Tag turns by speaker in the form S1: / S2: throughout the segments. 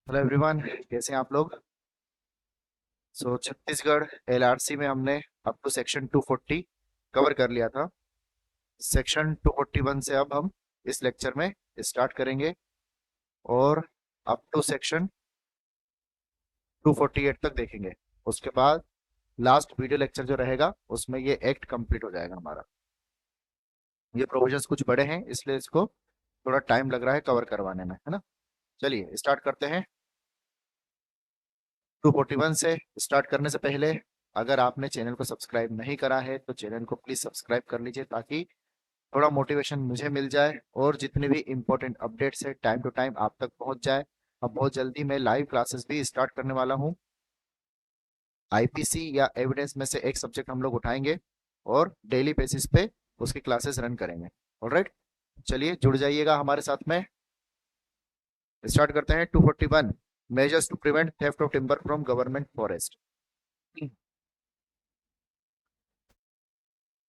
S1: Hello everyone, कैसे हैं आप लोग। छत्तीसगढ़ एलआरसी में हमने अप टू सेक्शन 240 कवर कर लिया था। सेक्शन 241 से अब हम इस लेक्चर में स्टार्ट करेंगे और अप टू सेक्शन 248 तक देखेंगे। उसके बाद लास्ट वीडियो लेक्चर जो रहेगा उसमें ये एक्ट कंप्लीट हो जाएगा हमारा। ये प्रोविजंस कुछ बड़े हैं इसलिए इसको थोड़ा टाइम लग रहा है कवर करवाने में, है ना। चलिए स्टार्ट करते हैं। 241 से स्टार्ट करने से पहले अगर आपने चैनल को सब्सक्राइब नहीं करा है तो चैनल को प्लीज सब्सक्राइब कर लीजिए ताकि थोड़ा मोटिवेशन मुझे मिल जाए और जितने भी इंपॉर्टेंट अपडेट्स है टाइम टू टाइम आप तक पहुंच जाए। अब बहुत जल्दी मैं लाइव क्लासेस भी स्टार्ट करने वाला हूं। आईपीसी या एविडेंस में से एक सब्जेक्ट हम लोग उठाएंगे और डेली बेसिस पे उसकी क्लासेस रन करेंगे। ऑलराइट, चलिए जुड़ जाइएगा हमारे साथ में। स्टार्ट करते हैं। 241 measures to prevent theft of timber from government forest.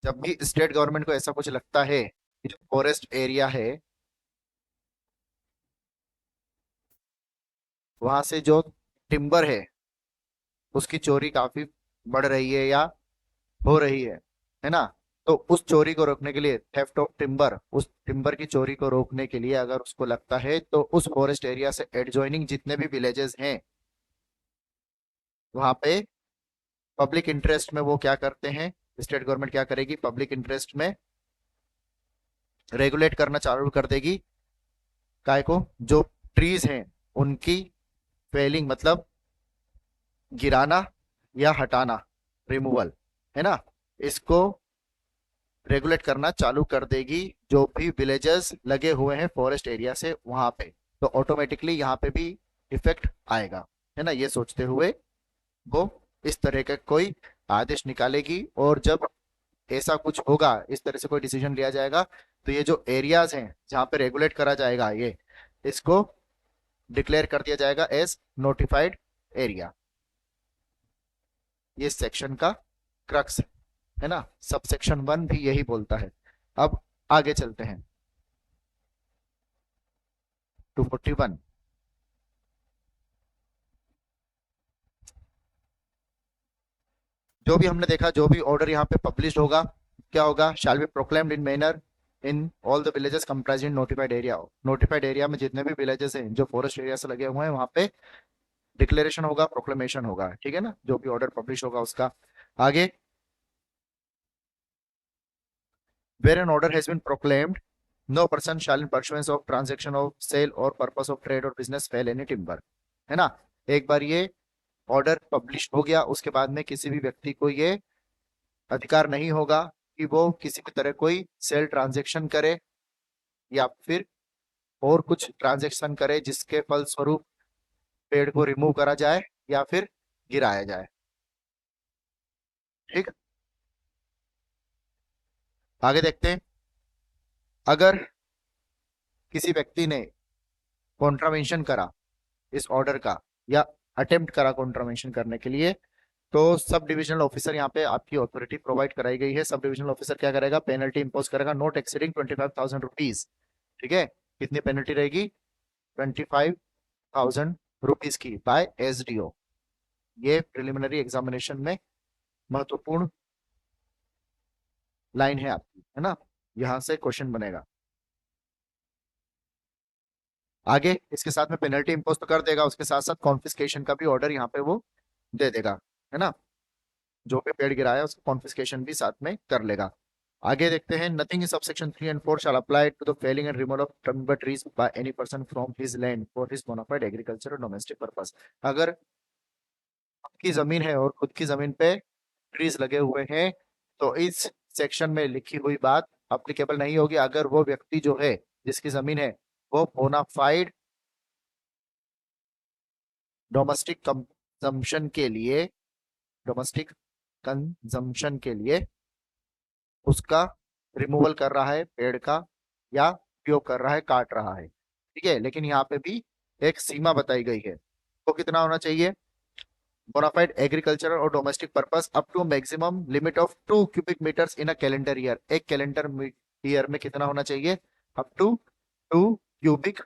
S1: जब भी स्टेट गवर्नमेंट को ऐसा कुछ लगता है कि जो फॉरेस्ट एरिया है वहां से जो टिम्बर उसकी चोरी काफी बढ़ रही है या हो रही है ना। तो उस चोरी को रोकने के लिए, थेफ्ट ऑफ टिम्बर, उस टिम्बर की चोरी को रोकने के लिए अगर उसको लगता है तो उस फॉरेस्ट एरिया से एडजॉइनिंग जितने भी विलेजेस हैं वहां पे पब्लिक इंटरेस्ट में वो क्या करते हैं, स्टेट गवर्नमेंट क्या करेगी, पब्लिक इंटरेस्ट में रेगुलेट करना चालू कर देगी। काय को, जो ट्रीज हैं उनकी फेलिंग मतलब गिराना या हटाना, रिमूवल, है ना, इसको रेगुलेट करना चालू कर देगी। जो भी विलेजेस लगे हुए हैं फॉरेस्ट एरिया से वहां पे, तो ऑटोमेटिकली यहाँ पे भी इफेक्ट आएगा, है ना। ये सोचते हुए वो इस तरह का कोई आदेश निकालेगी और जब ऐसा कुछ होगा, इस तरह से कोई डिसीजन लिया जाएगा तो ये जो एरियाज हैं जहाँ पे रेगुलेट करा जाएगा ये, इसको डिक्लेयर कर दिया जाएगा एज नोटिफाइड एरिया। ये सेक्शन का क्रक्स है ना। सब सेक्शन 1 भी यही बोलता है। अब आगे चलते हैं। 241 जो भी हमने देखा, जो भी ऑर्डर यहाँ पे पब्लिश होगा क्या होगा, shall be proclaimed in manner in all the villages comprise in notified area. Notified area में जितने भी विलेजेस हैं जो फॉरेस्ट एरिया से लगे हुए हैं वहां पे डिक्लेरेशन होगा, प्रोक्लेमेशन होगा, ठीक है ना, जो भी ऑर्डर पब्लिश होगा उसका। आगे, where an order has been proclaimed no person shall in pursuance of transaction of sale or purpose of trade or business fell any timber, है ना। एक बार ये ऑर्डर पब्लिश हो गया उसके बाद में किसी भी व्यक्ति को ये अधिकार नहीं होगा कि वो किसी भी तरह कोई सेल ट्रांजैक्शन करे या फिर और कुछ ट्रांजैक्शन करे जिसके फलस्वरूप पेड़ को रिमूव करा जाए या फिर गिराया जाए। ठीक, आगे देखते हैं। अगर किसी व्यक्ति ने कॉन्ट्रावेंशन करा इस ऑर्डर का या अटेम्प्ट करा कॉन्ट्रावेंशन करने के लिए, तो सब डिविजनल ऑफिसर, यहाँ पे आपकी अथॉरिटी प्रोवाइड कराई गई है। सब डिविजनल ऑफिसर क्या करेगा, पेनल्टी इंपोज करेगा नॉट एक्सीडिंग 25,000 रुपीज। ठीक है, कितनी पेनल्टी रहेगी, 25,000 रुपीज की बाय एसडीओ। ये प्रिलिमिनरी एग्जामिनेशन में महत्वपूर्ण लाइन है आपकी, है ना, यहां से क्वेश्चन बनेगा। आगे इसके साथ में पेनल्टी इंपोज तो कर देगा, उसके साथ साथ कॉन्फिस्केशन का भी ऑर्डर यहाँ पे वो दे देगा, है ना। जो भी पेड़ गिराया उसका कॉन्फिस्केशन भी साथ में कर लेगा। आगे देखते हैं। Nothing in subsection 3 and 4 shall apply to the felling and removal of timber trees by any person from his land for his bona fide agriculture और डोमेस्टिक पर्पस। अगर खुद की जमीन है और खुद की जमीन पे ट्रीज लगे हुए हैं तो इस सेक्शन में लिखी हुई बात अप्लीकेबल नहीं होगी। अगर वो व्यक्ति जो है जिसकी जमीन है वो बोनाफाइड डोमेस्टिक कंजम्पशन के लिए, डोमेस्टिक कंजम्पशन के लिए उसका रिमूवल कर रहा है पेड़ का या उपयोग कर रहा है, काट रहा है, ठीक है। लेकिन यहाँ पे भी एक सीमा बताई गई है, तो कितना होना चाहिए, bona fide agricultural or domestic purpose up to maximum limit of 2 cubic metres in a calendar year. एक कैलेंडर ईयर में कितना होना चाहिए, अप टू 2 क्यूबिक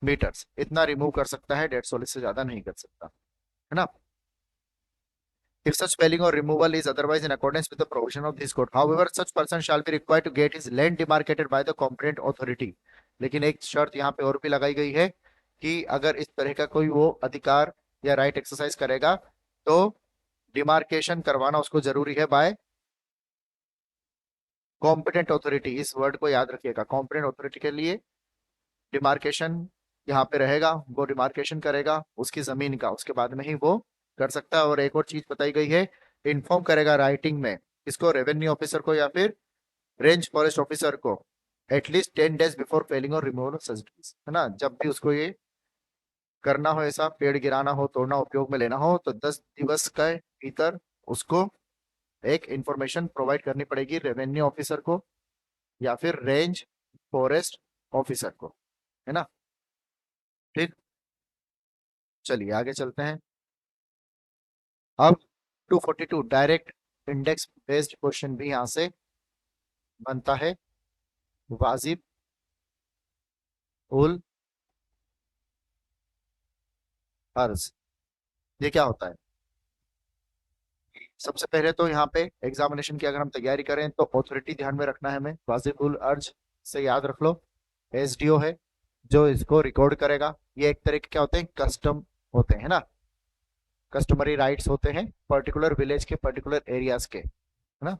S1: मीटर्स इतना रिमूव कर सकता है, 150 से ज्यादा नहीं कर सकता, है ना। If such felling or removal is otherwise in accordance with the provision of this code, however, such person shall be required to get his land demarcated by the competent authority. लेकिन एक शर्त यहाँ पे और भी लगाई गई है कि अगर इस तरह का कोई वो अधिकार या राइट एक्सरसाइज करेगा तो डिमार्केशन करवाना उसको जरूरी है बाय कॉम्पिटेंट ऑथोरिटी। इस वर्ड को याद रखिएगा, कॉम्पिटेंट ऑथोरिटी के लिए डिमार्केशन यहाँ पे रहेगा, वो डिमार्केशन करेगा उसकी जमीन का, उसके बाद में ही वो कर सकता है। और एक और चीज बताई गई है, इन्फॉर्म करेगा राइटिंग में इसको, रेवेन्यू ऑफिसर को या फिर रेंज फॉरेस्ट ऑफिसर को एटलीस्ट 10 days बिफोर फेलिंग और रिमूवल ऑफ सच ट्रीज, है ना। जब भी उसको ये करना हो, ऐसा पेड़ गिराना हो, तोड़ना, उपयोग में लेना हो, तो 10 दिवस के भीतर उसको एक इंफॉर्मेशन प्रोवाइड करनी पड़ेगी रेवेन्यू ऑफिसर को या फिर रेंज फॉरेस्ट ऑफिसर को, है ना। ठीक, चलिए आगे चलते हैं। अब 242 डायरेक्ट इंडेक्स बेस्ड क्वेश्चन भी यहां से बनता है। वाजिब उल अर्ज, ये क्या होता है? सबसे पहले तो यहाँ पे एग्जामिनेशन की अगर हम तैयारी करें तो ऑथोरिटी ध्यान में रखना है हमें, वाजिब उल अर्ज से याद रख लो, एसडीओ है जो इसको रिकॉर्ड करेगा। ये एक तरह के क्या होते हैं, कस्टम होते हैं ना, कस्टमरी राइट्स होते हैं पर्टिकुलर विलेज के, पर्टिकुलर एरियाज के, है ना।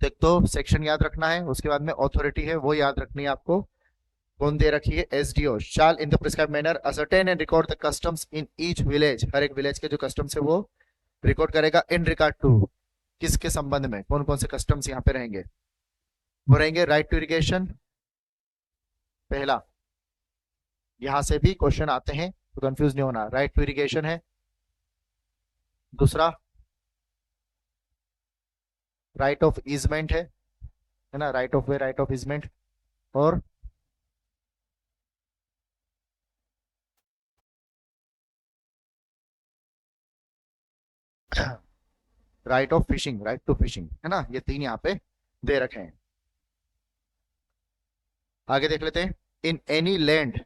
S1: तो एक तो सेक्शन याद रखना है, उसके बाद में ऑथोरिटी है वो याद रखनी है आपको, कौन दे रखी है, SDO. Shall in the prescribe manner ascertain and record the customs in each village, हर एक विलेज के जो कस्टम्स है वो रिकॉर्ड करेगा। इन रिगार्ड टू, किसके संबंध में, कौन कौन से कस्टम्स यहाँ पे रहेंगे, वो रहेंगे राइट टू इरिगेशन, पहला, यहां से भी क्वेश्चन आते हैं तो कंफ्यूज नहीं होना, राइट टू इरिगेशन है। दूसरा राइट ऑफ ईजमेंट है ना, right of way, right of easement. और right of fishing, right to fishing, है ना। ये तीन यहाँ पे दे रखे हैं। आगे देख लेते हैं। इन एनी लैंड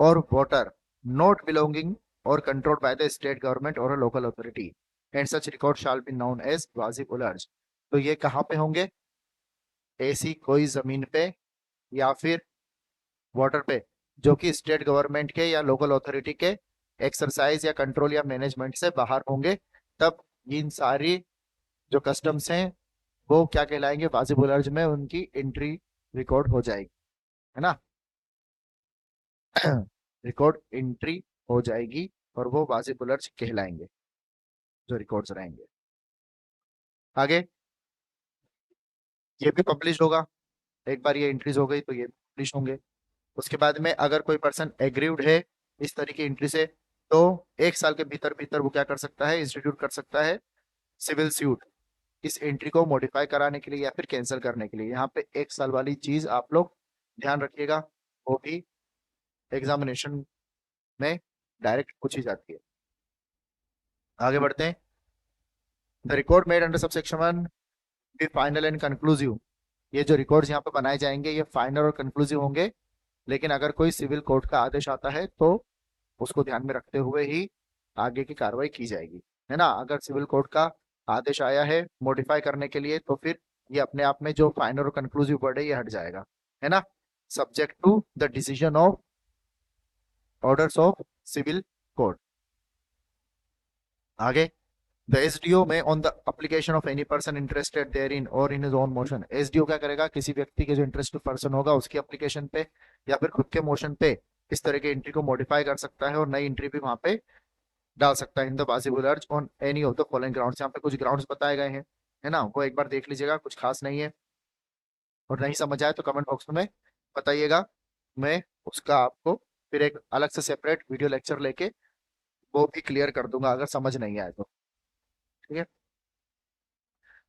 S1: और वाटर नॉट बिलोंगिंग और controlled by the state government और local authority and such record shall be known as वाजिब उल अर्ज। तो ये कहाँ पे होंगे, ऐसी कोई जमीन पे या फिर वाटर पे जो कि स्टेट गवर्नमेंट के या लोकल अथॉरिटी के एक्सरसाइज या कंट्रोल या मैनेजमेंट से बाहर होंगे, तब इन सारी जो कस्टम्स हैं वो क्या कहलाएंगे, वाजिब उल अर्ज में उनकी एंट्री रिकॉर्ड हो जाएगी, है ना। रिकॉर्ड एंट्री हो जाएगी और वो वाजिब उल अर्ज कहलाएंगे जो रिकॉर्ड्स रहेंगे। आगे ये भी पब्लिश होगा, एक बार ये एंट्रीज हो गई तो ये पब्लिश होंगे। उसके बाद में अगर कोई पर्सन एग्रीव्ड है इस तरह की एंट्री से, तो 1 साल के भीतर भीतर वो क्या कर सकता है, इंस्टीट्यूट कर सकता है सिविल सूट इस एंट्री को मॉडिफाई कराने के लिए या फिर कैंसिल करने के लिए। यहाँ पे 1 साल वाली चीज आप लोग ध्यान रखिएगा, वो भी एग्जामिनेशन में डायरेक्ट पूछी जाती है। आगे बढ़ते हैं। The record made under subsection 1 be final and conclusive. ये जो रिकॉर्ड्स यहाँ पे बनाए जाएंगे ये फाइनल और कंक्लूसिव होंगे, लेकिन अगर कोई सिविल कोर्ट का आदेश आता है तो उसको ध्यान में रखते हुए ही आगे की कार्रवाई की जाएगी, है ना। अगर सिविल कोर्ट का आदेश आया है मॉडिफाई करने के लिए तो फिर ये अपने आप में जो फाइनल और कंक्लूसिव वर्ड है ये हट जाएगा, है ना, subject to the decision of orders of civil court. आगे द एसडीओ में on the application of any person interested therein और in his own motion, SDO क्या करेगा, किसी व्यक्ति के जो इंटरेस्टेड पर्सन होगा उसकी एप्लीकेशन पे या फिर खुद के मोशन पे इस तरह की एंट्री को मॉडिफाई कर सकता है और नई एंट्री भी वहां पे डाल सकता है इन द वाजिब उल अर्ज on any of the following grounds. यहाँ पे कुछ ग्राउंड्स बताए गए हैं, है ना, वो एक बार देख लीजिएगा, कुछ खास नहीं है। और नहीं समझ आए तो कमेंट बॉक्स में बताइएगा, मैं उसका आपको फिर एक अलग से सेपरेट वीडियो लेक्चर लेके वो भी क्लियर कर दूंगा अगर समझ नहीं आए तो, ठीक है।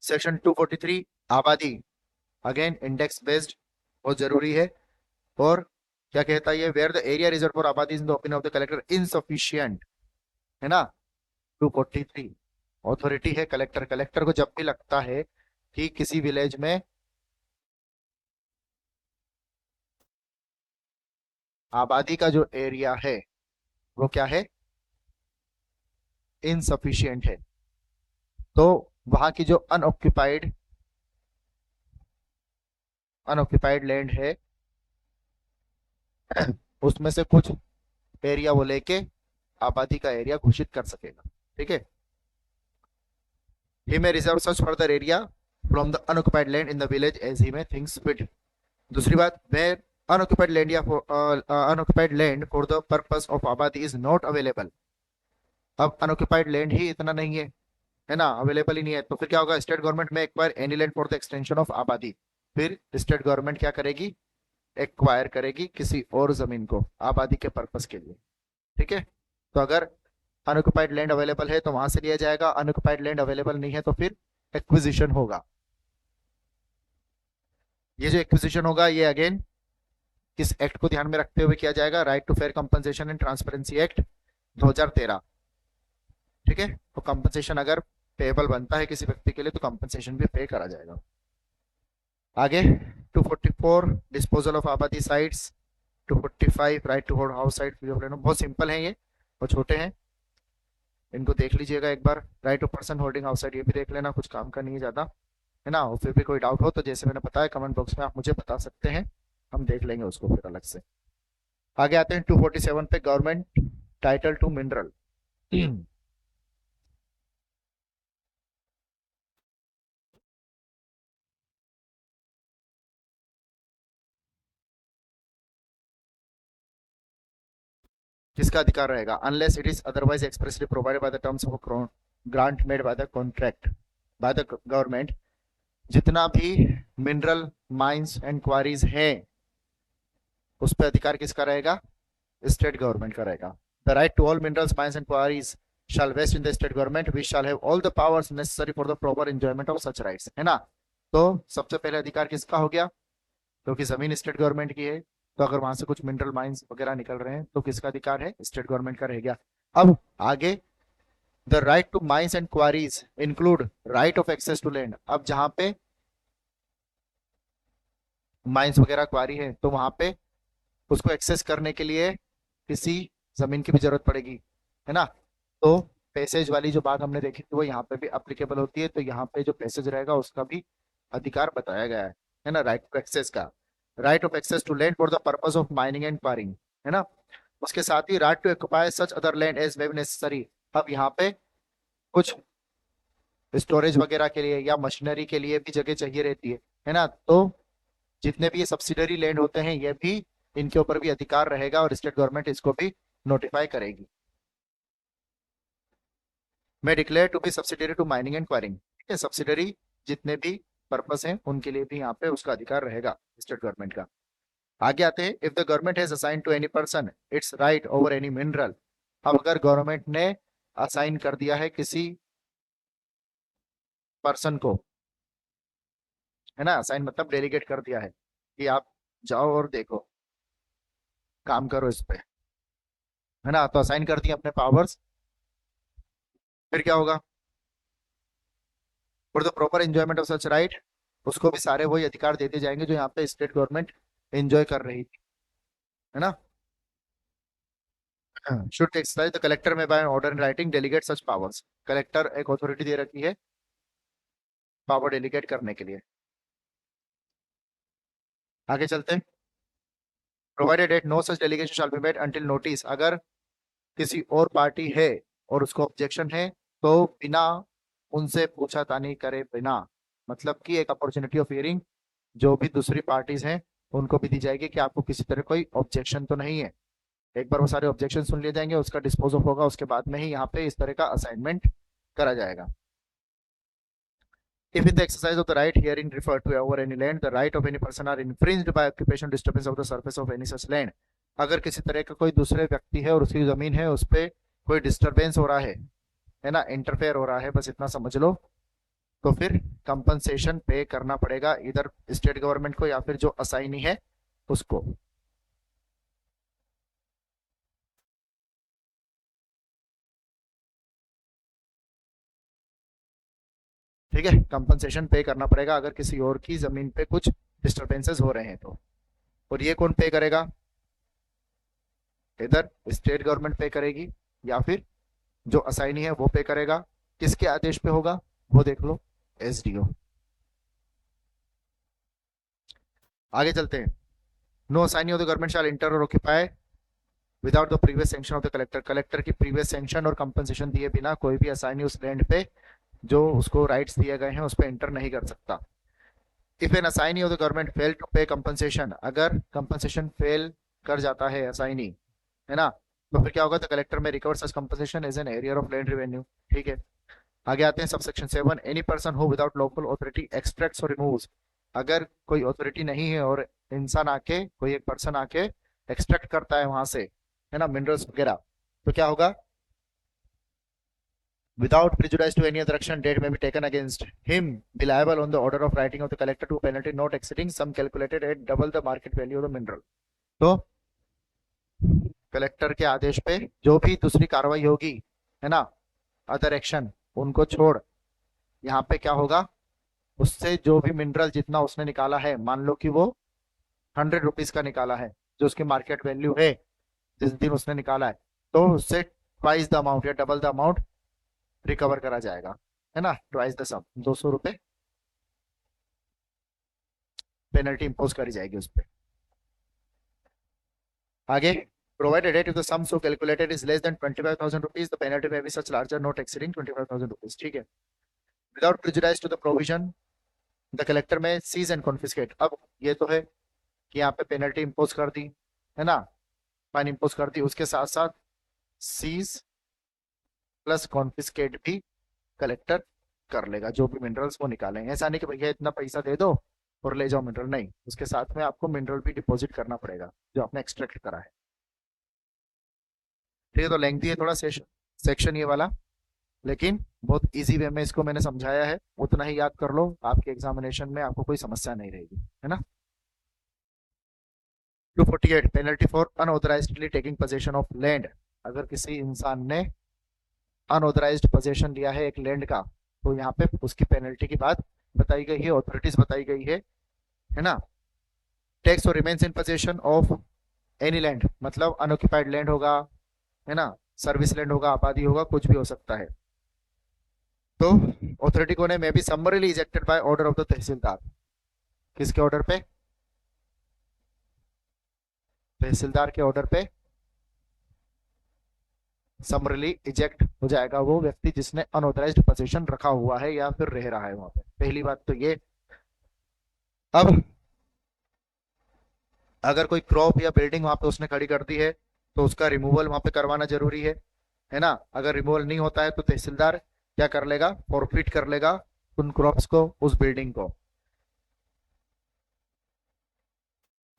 S1: सेक्शन 243 आबादी, अगेन इंडेक्स बेस्ड बहुत जरूरी है। और क्या कहता है ये, where the area reserve for आबादी in the opinion of the collector insufficient, है ना। 243 ऑथोरिटी है कलेक्टर, कलेक्टर को जब भी लगता है कि किसी विलेज में आबादी का जो एरिया है वो क्या है, इनसफिशियंट है। तो वहां की जो अनऑक्यूपाइड अनऑक्यूपाइड लैंड है उसमें से कुछ एरिया वो लेके आबादी का एरिया घोषित कर सकेगा। ठीक है, ही may reserve such further area from the unoccupied land in the village as he may thinks fit। दूसरी बात, where unoccupied land या unoccupied land for the purpose of आबादी is not available। अब अनऑक्यूपाइड लैंड ही इतना नहीं है ना, available ही नहीं है, तो फिर क्या होगा, स्टेट गवर्नमेंट में acquire any land for the extension of आबादी। फिर स्टेट गवर्नमेंट क्या करेगी, एक्वायर करेगी किसी और जमीन को आबादी के पर्पस के लिए। ठीक है, तो अगर अनऑक्युपाइड लैंड अवेलेबल है तो वहां से लिया जाएगा, अनऑक्युपाइड लैंड अवेलेबल नहीं है तो फिर एक्विजिशन होगा। ये जो एक्विजिशन होगा ये अगेन किस एक्ट को ध्यान में रखते हुए किया जाएगा, right to fair compensation and transparency act 2013। ठीक है, तो कंपनसेशन अगर पेएबल बनता है किसी व्यक्ति के लिए तो कंपनसेशन भी पे करा जाएगा। आगे 244 डिस्पोजल ऑफ आबादी sites, 245 right to hold house site free of rent. बहुत सिंपल है ये और छोटे हैं, इनको देख लीजिएगा एक बार। Right to person holding house site ये भी देख लेना, कुछ काम का नहीं है ज्यादा, है ना। और फिर भी कोई डाउट हो तो जैसे मैंने बताया कमेंट बॉक्स में आप मुझे बता सकते हैं, हम देख लेंगे उसको फिर अलग से। आगे आते हैं 247 पे, गवर्नमेंट टाइटल टू मिनरल। किसका अधिकार रहेगा, unless it is otherwise expressly provided by the terms of grant made by the contract by the government. जितना भी मिनरल माइंस एंड क्वारीज है उस पर अधिकार किसका रहेगा, स्टेट गवर्नमेंट का रहेगा। The right to all minerals mines and quarries shall vest in the state government which shall have all the powers necessary for the proper enjoyment of such rights। है ना, तो सबसे पहले अधिकार किसका हो गया, क्योंकि जमीन स्टेट गवर्नमेंट की है, तो अगर वहां से कुछ मिनरल माइंस वगैरह निकल रहे हैं तो किसका अधिकार है, स्टेट गवर्नमेंट का रह गया। अब आगे, the right to mines and quarries include right of access to land. अब जहां पे माइंस वगैरह क्वारी है तो वहां पे उसको एक्सेस करने के लिए किसी जमीन की भी जरूरत पड़ेगी, है ना। तो पैसेज वाली जो बात हमने देखी थी वो यहाँ पे भी अप्लीकेबल होती है, तो यहाँ पे जो पैसेज रहेगा उसका भी अधिकार बताया गया है ना, राइट टू एक्सेस का। Right of access to land for the purpose of mining and quarrying, है ना। उसके साथ ही right to acquire such other land as may be necessary. अब यहाँ पे कुछ स्टोरेज वगैरह के लिए या मशीनरी के लिए भी जगह चाहिए रहती है ना। तो जितने भी ये सब्सिडरी लैंड होते हैं ये भी, इनके ऊपर भी अधिकार रहेगा और स्टेट गवर्नमेंट इसको भी नोटिफाई करेगी। May declare to be subsidiary to mining and quarrying. ठीक है, सब्सिडरी जितने भी पर्पस हैं उनके लिए भी यहाँ पे उसका अधिकार रहेगा स्टेट गवर्नमेंट का। आगे आते हैं, if the government has assign to any person its right over any mineral. अब अगर गवर्नमेंट ने असाइन कर दिया है किसी पर्सन को, है ना, असाइन मतलब डेलीगेट कर दिया है कि आप जाओ और देखो, काम करो इस पे, है ना, तो असाइन कर दिए अपने पावर्स। फिर क्या होगा, for the proper enjoyment of such right, उसको भी सारे वही अधिकार देते जाएंगे जो यहाँ पे स्टेट गवर्नमेंट एंजॉय कर रही थी, है ना। Should exercise the collector may by order in writing delegate such powers. Collector एक अथॉरिटी दे रखी है पावर डेलीगेट करने के लिए। आगे चलते हैं, provided that no such delegation shall be made until notice. अगर किसी और पार्टी है और उसको ऑब्जेक्शन है तो बिना उनसे पूछा-तानी करे बिना, मतलब कि एक अपॉर्चुनिटी ऑफ हियरिंग जो भी दूसरी पार्टीज हैं उनको भी दी जाएगी कि आपको किसी तरह कोई ऑब्जेक्शन तो नहीं है। एक बार वो सारे ऑब्जेक्शन सुन लिए जाएंगे, उसका डिस्पोज ऑफ होगा, उसके बाद में ही यहाँ पे इस तरह का असाइनमेंट करा जाएगा। If in the exercise of the right herein referred to over any land, the right of any person are infringed by occupation disturbance of the surface of any such land। अगर किसी तरह का कोई दूसरे व्यक्ति है और उसकी जमीन है उस पे कोई डिस्टरबेंस हो रहा है ना, इंटरफेयर हो रहा है, बस इतना समझ लो, तो फिर कंपनसेशन पे करना पड़ेगा इधर स्टेट गवर्नमेंट को या फिर जो असाइनी है उसको। ठीक है, कंपनसेशन पे करना पड़ेगा अगर किसी और की जमीन पे कुछ डिस्टरबेंसेस हो रहे हैं तो। और ये कौन पे करेगा, इधर स्टेट गवर्नमेंट पे करेगी या फिर जो असाइनी है वो पे करेगा। किसके आदेश पे होगा वो देख लो, एसडीओ। आगे चलते हैं। No assignee of the government shall enter और occupy without the previous sanction of the collector. Collector की प्रीवियस सैंक्शन और कंपनसेशन दिए बिना कोई भी असाइनी उस लैंड पे जो उसको राइट्स दिए गए हैं उस पर एंटर नहीं कर सकता। If an assignee of the government fail to pay compensation, अगर कंपनसेशन फेल कर जाता है असाइनी, है ना, तो फिर क्या होगा, तो collector may recover such compensation as an arrear of land revenue. ठीक है, आगे आते हैं subsection 7। Any person who without lawful authority extracts or removes, अगर कोई अथॉरिटी नहीं है और इंसान आके, कोई एक पर्सन आके एक्सट्रैक्ट करता है वहां से, है ना, मिनरल्स वगैरह, तो क्या होगा, without prejudice to any other action, date may be taken against him be liable on the order of writing of the collector to a penalty not exceeding sum calculated at double the market value of the mineral। तो collector के आदेश पे जो भी दूसरी कार्रवाई होगी, है ना, अदर एक्शन, उनको छोड़ यहाँ पे क्या होगा, उससे जो भी मिनरल जितना उसने निकाला है, मान लो कि वो 100 रुपीज का निकाला है, जो उसकी मार्केट वैल्यू है जिस दिन उसने निकाला है, तो उससे ट्वाइस द अमाउंट या डबल द अमाउंट रिकवर करा जाएगा, है ना, ट्वाइस द सम, 200 रुपए पेनल्टी इंपोज करी जाएगी उस पर। आगे, provided that if the sum so calculated is less than 25,000 rupees, the penalty may be such larger not exceeding 25,000 rupees। ठीक है, without prejudice to the provision the collector में seize and confiscate. अब ये तो है कि यहाँ पे पेनल्टी इंपोज कर दी, है ना, फाइन इंपोज कर दी, उसके साथ साथ सीज प्लस कॉन्फिस्केट भी कलेक्टर कर लेगा जो भी मिनरल्स वो निकाले। ऐसा नहीं कि भैया इतना पैसा दे दो और ले जाओ मिनरल, नहीं, उसके साथ में आपको मिनरल भी डिपॉजिट करना पड़ेगा जो आपने एक्सट्रैक्ट करा है। ठीक है, तो लेंथी है थोड़ा सेक्शन ये वाला, लेकिन बहुत इजी वे में इसको मैंने समझाया है, उतना ही याद कर लो, आपके एग्जामिनेशन में आपको कोई समस्या नहीं रहेगी, है ना। 248 penalty for unauthorisedly taking position of land. अगर किसी इंसान ने अनऑथराइज्ड पोजीशन लिया है एक लैंड का, तो यहाँ पे उसकी पेनल्टी की बात बताई गई है, ऑथोरिटीज बताई गई है ना। टेक्स और remains in position of any land, मतलब अनऑक्यूपाइड लैंड होगा, है ना, सर्विस लैंड होगा, आबादी होगा, कुछ भी हो सकता है। तो ऑथोरिटी को ने may be summarily ejected by order of the tehsildar. किसके ऑर्डर पे, तहसीलदार के ऑर्डर पे समरली इजेक्ट हो जाएगा वो व्यक्ति जिसने अनऑथराइज्ड पोजीशन रखा हुआ है या फिर रह रहा है वहां पे। पहली बात तो ये। अब अगर कोई क्रॉप या बिल्डिंग वहां पे उसने खड़ी कर दी है तो उसका रिमूवल वहां पे करवाना जरूरी है ना। अगर रिमूवल नहीं होता है तो तहसीलदार क्या कर लेगा, फॉरफिट कर लेगा उन क्रॉप्स को, उस बिल्डिंग को।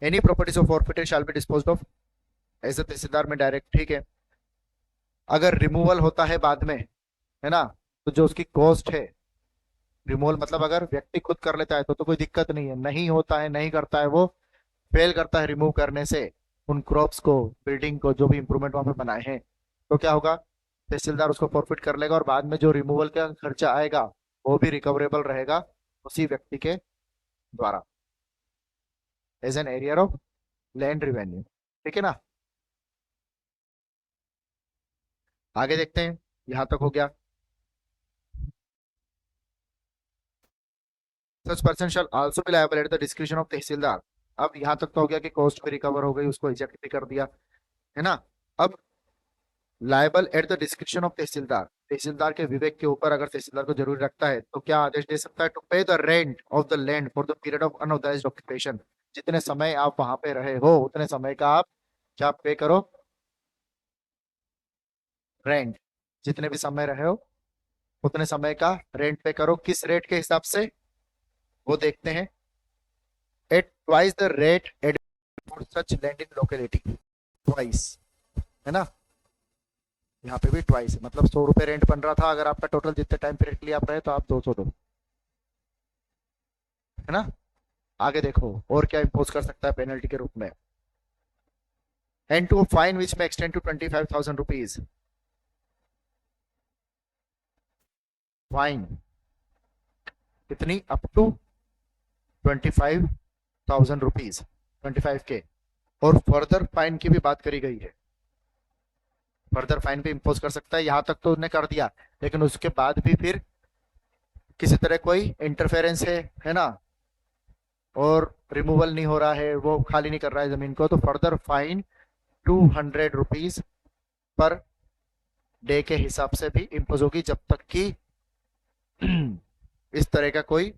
S1: Any properties of forfeited shall be disposed of, ऐसे तहसीलदार में डायरेक्ट। ठीक है, अगर रिमूवल होता है बाद में, है ना, तो जो उसकी कॉस्ट है, रिमूवल मतलब अगर व्यक्ति खुद कर लेता है तो कोई दिक्कत नहीं है, नहीं होता है, नहीं करता है, वो फेल करता है रिमूव करने से उन क्रॉप्स को, बिल्डिंग को, जो भी इंप्रूवमेंट वहां पे बनाए हैं, तो क्या होगा, तहसीलदार उसको फॉरफिट कर लेगा और बाद में जो रिमूवल का खर्चा आएगा वो भी रिकवरेबल रहेगा उसी व्यक्ति के द्वारा as an arrear of land revenue. ठीक है ना। आगे देखते हैं, यहां तक हो गया। Such person shall also be liable at the description of tehsildar. अब यहां तक तो हो गया कि कॉस्ट भी रिकवर हो गई, उसको इजेक्ट भी कर दिया, है ना। अब liable at the description of tehsildar, tehsildar के विवेक के ऊपर अगर तहसीलदार को जरूरी रखता है तो क्या आदेश दे सकता है, to pay the rent of the land for the period of unauthorised occupation. जितने समय आप वहां पे रहे हो उतने समय का आप क्या पे करो, रेंट। जितने भी समय रहे हो उतने समय का रेंट पे करो। किस रेट के हिसाब से वो देखते हैं, at twice the rate at for such land in locality, twice, है ना। यहाँ पे भी ट्वाइस है, मतलब 100 रुपए रेंट बन रहा था, अगर आपका टोटल जितने टाइम पीरियड के लिए आप रहे तो आप 200 दो, है ना। आगे देखो और क्या इंपोज कर सकता है पेनल्टी के रूप में, एंड टू फाइन विच में एक्सटेंड टू 25,000 रुपीज। फाइन कितनी, अप टू 25,000 रुपीज, 25 के। और फर्दर फाइन की भी बात करी गई है, फर्दर फाइन भी इम्पोज कर सकता है। यहाँ तक तो उसने कर दिया, लेकिन उसके बाद भी फिर किसी तरह कोई इंटरफेरेंस है ना, और रिमूवल नहीं हो रहा है, वो खाली नहीं कर रहा है जमीन को, तो further fine 200 rupees per day के हिसाब से भी इम्पोज होगी, जब तक कि इस तरह का कोई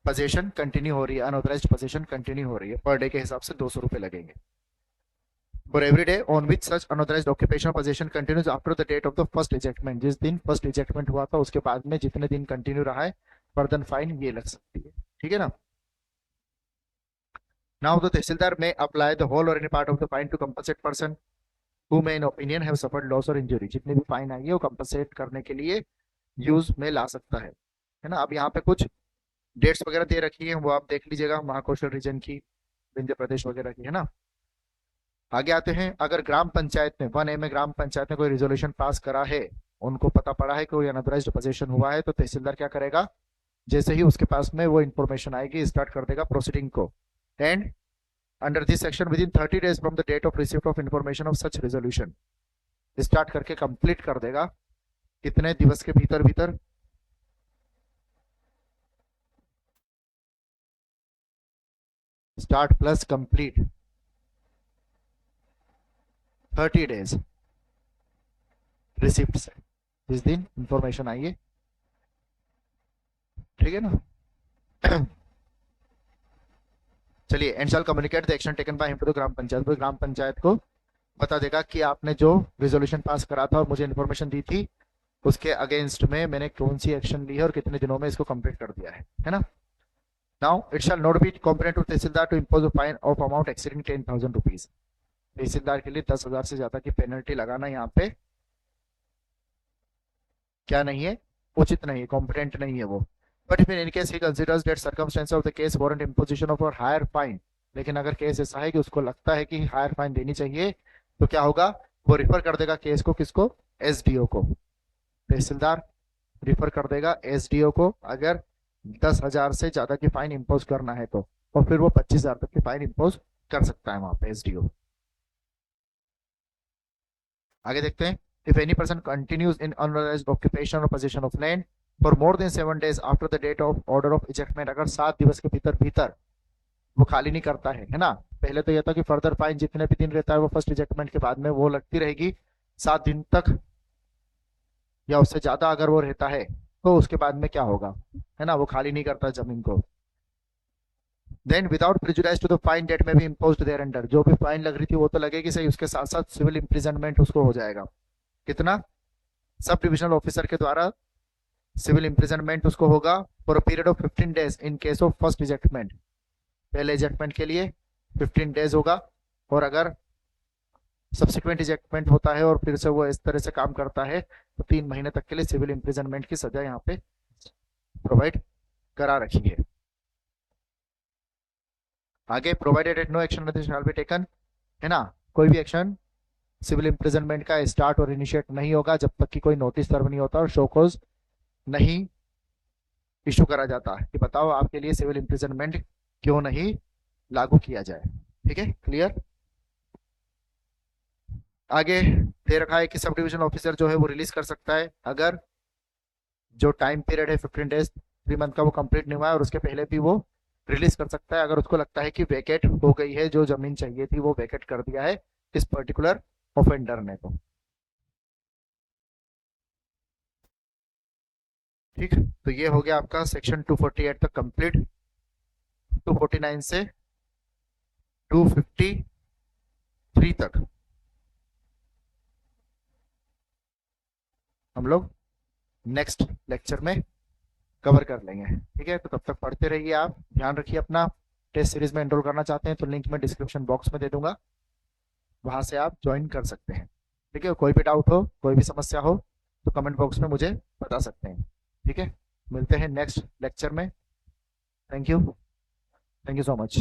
S1: पोजीशन कंटिन्यू हो रही है, अनऑथराइज्ड पोजीशन कंटिन्यू हो रही है। पर डे के हिसाब से 200 रुपये लगेंगे। For every day on which such unauthorised occupation position continues after the date of the first ejectment, जिस दिन फर्स्ट इजेक्टमेंट हुआ था उसके बाद में जितने दिन कंटिन्यू रहा है, फर्दर फाइन ये लग सकती है। ठीक है ना। Now the tahsildar may apply the whole or any part of the fine to compensate person who may in opinion have suffered loss or injury. जितने भी फाइन आई है वो कंपनसेट करने के लिए यूज में ला सकता है ना। अब यहाँ पे कुछ डेट्स वगैरह दे रखी है, वो आप देख लीजिएगा, महाकौशल रीजन की, विंध्य प्रदेश वगैरह की, है ना। आगे आते हैं, अगर ग्राम पंचायत ने 1A में ग्राम पंचायत ने कोई रिजोल्यूशन पास करा है, उनको पता पड़ा है कि कोई अनऑथराइज्ड पोजीशन हुआ है, तो तहसीलदार क्या करेगा, जैसे ही उसके पास में वो इन्फॉर्मेशन आएगी स्टार्ट कर देगा प्रोसीडिंग को। And under this section within 30 days from the date of receipt of information of such resolution, start करके कंप्लीट कर देगा कितने दिवस के भीतर भीतर, start plus complete 30 days receipt से, जिस दिन इंफॉर्मेशन आई है। ठीक है ना। चलिए, and shall communicate the action taken by him to the gram panchayat, gram panchayat को बता देगा कि आपने जो रिजोल्यूशन पास करा था और मुझे इन्फॉर्मेशन दी थी, उसके अगेंस्ट में मैंने कौन सी एक्शन ली है और कितने दिनों में इसको कंप्लीट कर दिया है ना। Now it shall not be competent to tehsildar to impose a fine of amount exceeding 10,000 rupees. Tehsildar के लिए 10,000 से ज्यादा की पेनल्टी लगाना यहाँ पे क्या नहीं है, उचित नहीं है, कॉम्पिटेंट नहीं है वो। But if in any case he considers that circumstance of the case warrant imposition of higher fine, लेकिन अगर केस ऐसा है कि उसको लगता है कि हायर फाइन देनी चाहिए, तो क्या होगा, वो रिफर कर देगा केस को, किसको, एसडीओ को। तहसीलदार रिफर कर देगा एसडीओ को अगर 10,000 से ज्यादा की फाइन इंपोज करना है तो, और फिर वो 25,000 तक की फाइन इंपोज कर सकता है वहां पे एसडीओ। आगे देखते हैं, if any person continues in unauthorized occupation or possession of land for more than 7 days after the date of order of ejectment, अगर 7 दिवस के भीतर भीतर वो खाली नहीं करता है ना। पहले तो यह था कि फर्दर फाइन जितने भी दिन रहता है वो फर्स्ट इजेक्टमेंट के बाद में वो लगती रहेगी 7 दिन तक, या उससे ज्यादा अगर वो रहता है तो उसके बाद में क्या होगा, है ना, वो खाली नहीं करता जमीन को। Then without prejudice to the fine that may be imposed there under, जो भी फाइन लग रही थी वो तो लगेगी सही, उसके साथ साथ सिविल इम्प्रिजनमेंट उसको हो जाएगा। कितना, सब डिविजनल ऑफिसर के द्वारा सिविल इम्प्रिजनमेंट उसको होगा for a period of 15 days in case of first ejectment. पहले इजेक्टमेंट के लिए 15 days होगा, और अगर सब्सिक्वेंट इजेक्टमेंट होता है और फिर से वो इस तरह से काम करता है तो 3 महीने तक के लिए सिविल इम्प्रिजनमेंट की सजा यहाँ पे प्रोवाइड करा रखी है। आगे, provided that no action shall be taken, है ना, कोई भी एक्शन सिविल इम्प्रिजनमेंट का स्टार्ट और इनिशिएट नहीं होगा जब तक कि कोई नोटिस सर्व नहीं होता और शोकॉज नहीं इशू करा जाता कि बताओ आपके लिए सिविल इम्प्रिजनमेंट क्यों नहीं लागू किया जाए। ठीक है, क्लियर। आगे दे रखा है कि सब डिविजन ऑफिसर जो है वो रिलीज कर सकता है अगर जो टाइम पीरियड है 15 days 3 मंथ का वो कंप्लीट नहीं हुआ है, और उसके पहले भी वो रिलीज कर सकता है अगर उसको लगता है कि वेकेट हो गई है, जो जमीन चाहिए थी वो वेकेट कर दिया है इस पर्टिकुलर ऑफेंडर ने। तो ठीक, तो ये हो गया आपका सेक्शन 248 तक कंप्लीट। 249 से 253 तक हम लोग नेक्स्ट लेक्चर में कवर कर लेंगे। ठीक है, तो तब तक पढ़ते रहिए आप, ध्यान रखिए अपना। टेस्ट सीरीज में एनरोल करना चाहते हैं तो लिंक मैं डिस्क्रिप्शन बॉक्स में दे दूंगा, वहां से आप ज्वाइन कर सकते हैं। ठीक है, कोई भी डाउट हो, कोई भी समस्या हो तो कमेंट बॉक्स में मुझे बता सकते हैं। ठीक है, मिलते हैं नेक्स्ट लेक्चर में। Thank you, thank you so much.